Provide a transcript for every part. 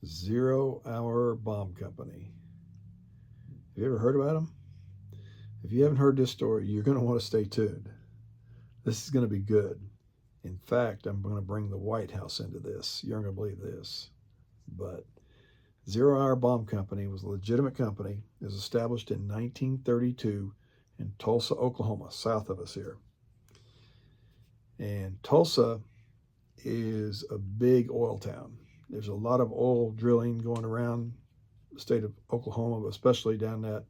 Zero Hour Bomb Company. Have you ever heard about them? If you haven't heard this story, you're going to want to stay tuned. This is going to be good. In fact, I'm going to bring the White House into this. You're not going to believe this. But Zero Hour Bomb Company was a legitimate company. It was established in 1932 in Tulsa, Oklahoma, south of us here. And Tulsa is a big oil town. There's a lot of oil drilling going around the state of Oklahoma, but especially down that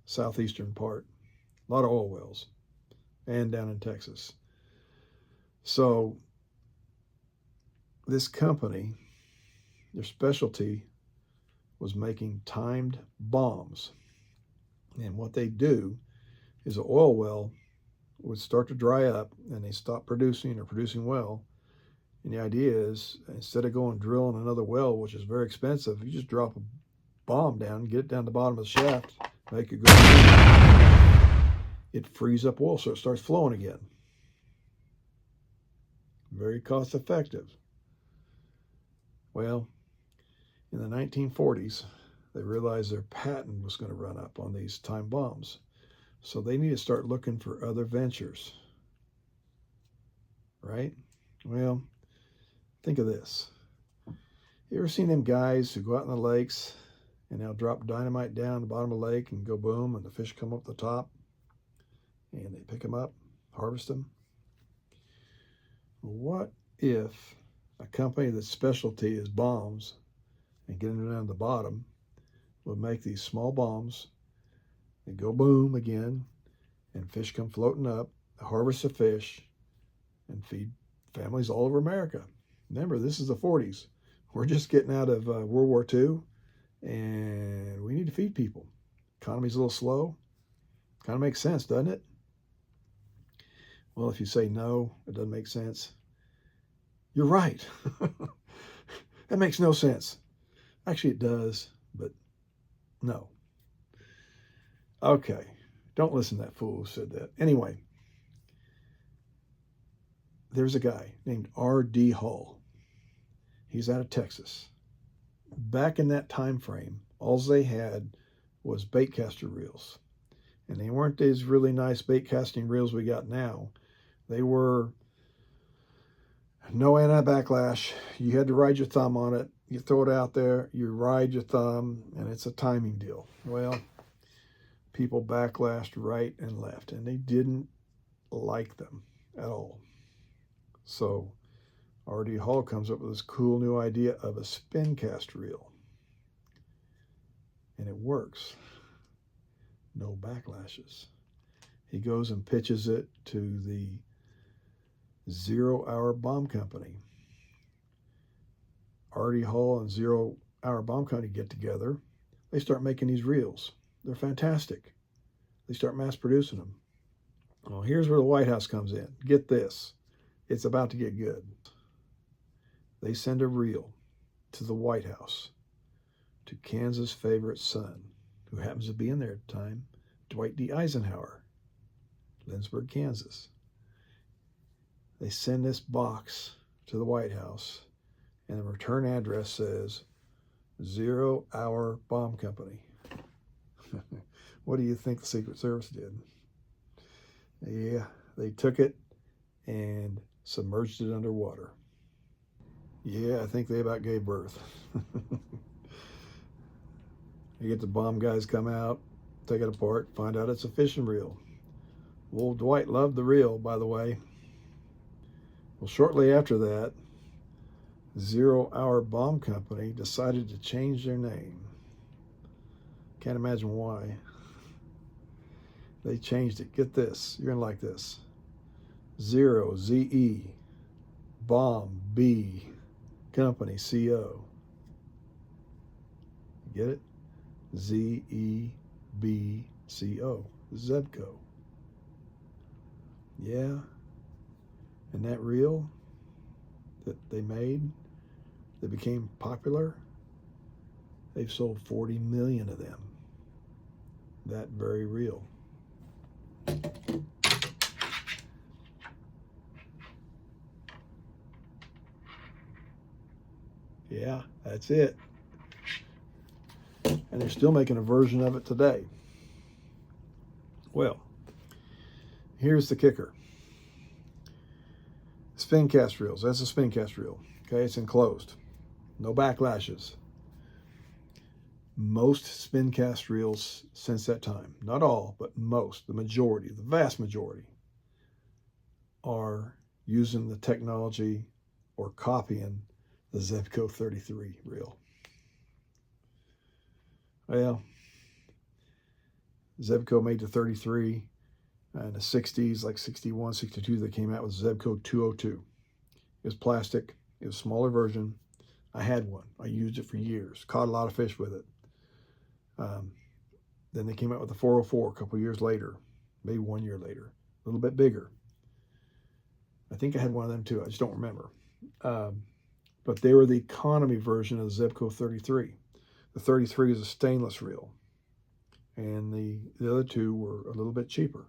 southeastern part. A lot of oil wells, and down in Texas. So this company, their specialty was making timed bombs. And what they do is an oil well would start to dry up and they stop producing or producing well. And the idea is, instead of going drilling another well, which is very expensive, you just drop a bomb down, get it down the bottom of the shaft, make it go. It frees up oil so it starts flowing again. Very cost effective. Well, in the 1940s, they realized their patent was going to run up on these time bombs. So they need to start looking for other ventures. Right? Well, think of this. You ever seen them guys who go out in the lakes and they'll drop dynamite down the bottom of the lake and go boom and the fish come up the top and they pick them up, harvest them? What if a company that's specialty is bombs and getting them down to the bottom would make these small bombs and go boom again and fish come floating up, harvest the fish, and feed families all over America? Remember, this is the 40s. We're just getting out of World War II, and we need to feed people. Economy's a little slow. Kind of makes sense, doesn't it? Well, if you say no, it doesn't make sense, you're right. That makes no sense. Actually, it does, but no. Okay, don't listen to that fool who said that. Anyway, there's a guy named R.D. Hall. He's out of Texas. Back in that time frame, all they had was baitcaster reels. And they weren't these really nice bait casting reels we got now. They were no anti-backlash. You had to ride your thumb on it. You throw it out there, you ride your thumb, and it's a timing deal. Well, people backlashed right and left, and they didn't like them at all. So R.D. Hall comes up with this cool new idea of a Spincast reel. And it works. No backlashes. He goes and pitches it to the Zero Hour Bomb Company. R.D. Hall and Zero Hour Bomb Company get together. They start making these reels. They're fantastic. They start mass producing them. Well, here's where the White House comes in. Get this. It's about to get good. They send a reel to the White House to Kansas' favorite son, who happens to be in there at the time, Dwight D. Eisenhower, Lindsborg, Kansas. They send this box to the White House, and the return address says, Zero Hour Bomb Company. What do you think the Secret Service did? Yeah, they took it and submerged it underwater. Yeah, I think they about gave birth. You get the bomb guys come out, take it apart, find out it's a fishing reel. Well, Dwight loved the reel, by the way. Well, shortly after that, Zero Hour Bomb Company decided to change their name. Can't imagine why. They changed it. Get this. You're going to like this. Zero, Z-E, Bomb, B, Company, C-O. Get it? Z-E-B-C-O. Zebco. Yeah. And that reel that they made, that became popular, they've sold 40 million of them. That very reel. Yeah, that's it. And they're still making a version of it today. Well, here's the kicker. Spincast reels. That's a Spincast reel. Okay, it's enclosed. No backlashes. Most Spincast reels since that time, not all, but most, the majority, the vast majority, are using the technology or copying the Zebco 33 reel. Well, Zebco made the 33 in the 60s, like 61, 62, they came out with Zebco 202. It was plastic. It was a smaller version. I had one. I used it for years. Caught a lot of fish with it. Then they came out with the 404 a couple years later, maybe 1 year later, a little bit bigger. I think I had one of them too. I just don't remember. But they were the economy version of the Zebco 33. The 33 is a stainless reel, and the other two were a little bit cheaper.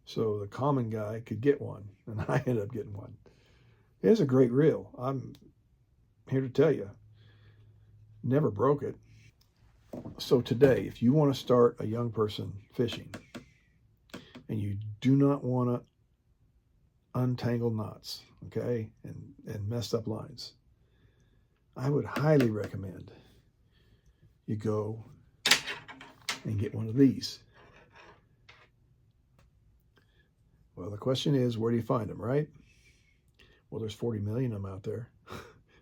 So the common guy could get one, and I ended up getting one. It is a great reel. I'm here to tell you, never broke it. So today, if you want to start a young person fishing, and you do not want to untangle knots, okay, and messed up lines, I would highly recommend you go and get one of these. Well, the question is, where do you find them, right? Well, there's 40 million of them out there.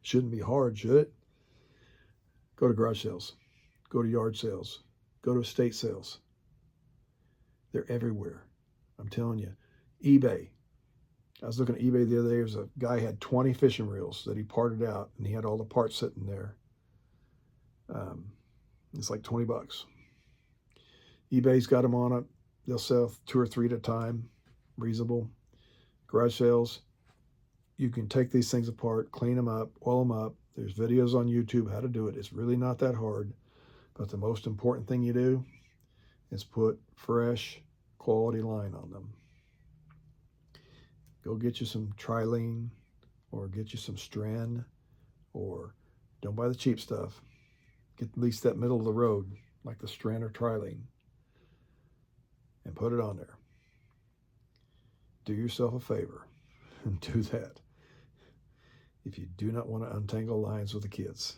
Shouldn't be hard, should it? Go to garage sales. Go to yard sales. Go to estate sales. They're everywhere. I'm telling you. eBay. I was looking at eBay the other day. There was a guy who had 20 fishing reels that he parted out, and he had all the parts sitting there. It's like 20 bucks. eBay's got them on it. They'll sell 2 or 3 at a time. Reasonable. Garage sales. You can take these things apart, clean them up, oil them up. There's videos on YouTube how to do it. It's really not that hard. But the most important thing you do is put fresh, quality line on them. Go get you some trilene, or get you some strand, or don't buy the cheap stuff. Get at least that middle of the road, like the strand or trilene, and put it on there. Do yourself a favor and do that if you do not want to untangle lines with the kids.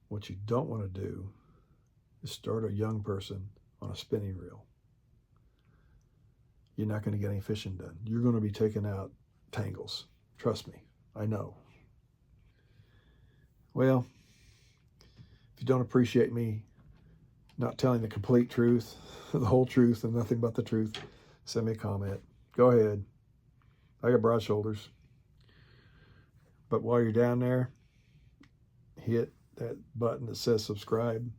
What you don't want to do is start a young person on a spinning reel. You're not going to get any fishing done. You're going to be taking out tangles. Trust me, I know. Well, if you don't appreciate me not telling the complete truth, the whole truth, and nothing but the truth, send me a comment. Go ahead. I got broad shoulders. But while you're down there, hit that button that says subscribe.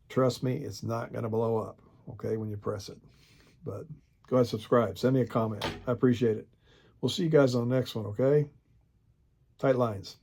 Trust me, it's not going to blow up, okay, when you press it. But go ahead, subscribe. Send me a comment. I appreciate it. We'll see you guys on the next one, okay? Tight lines.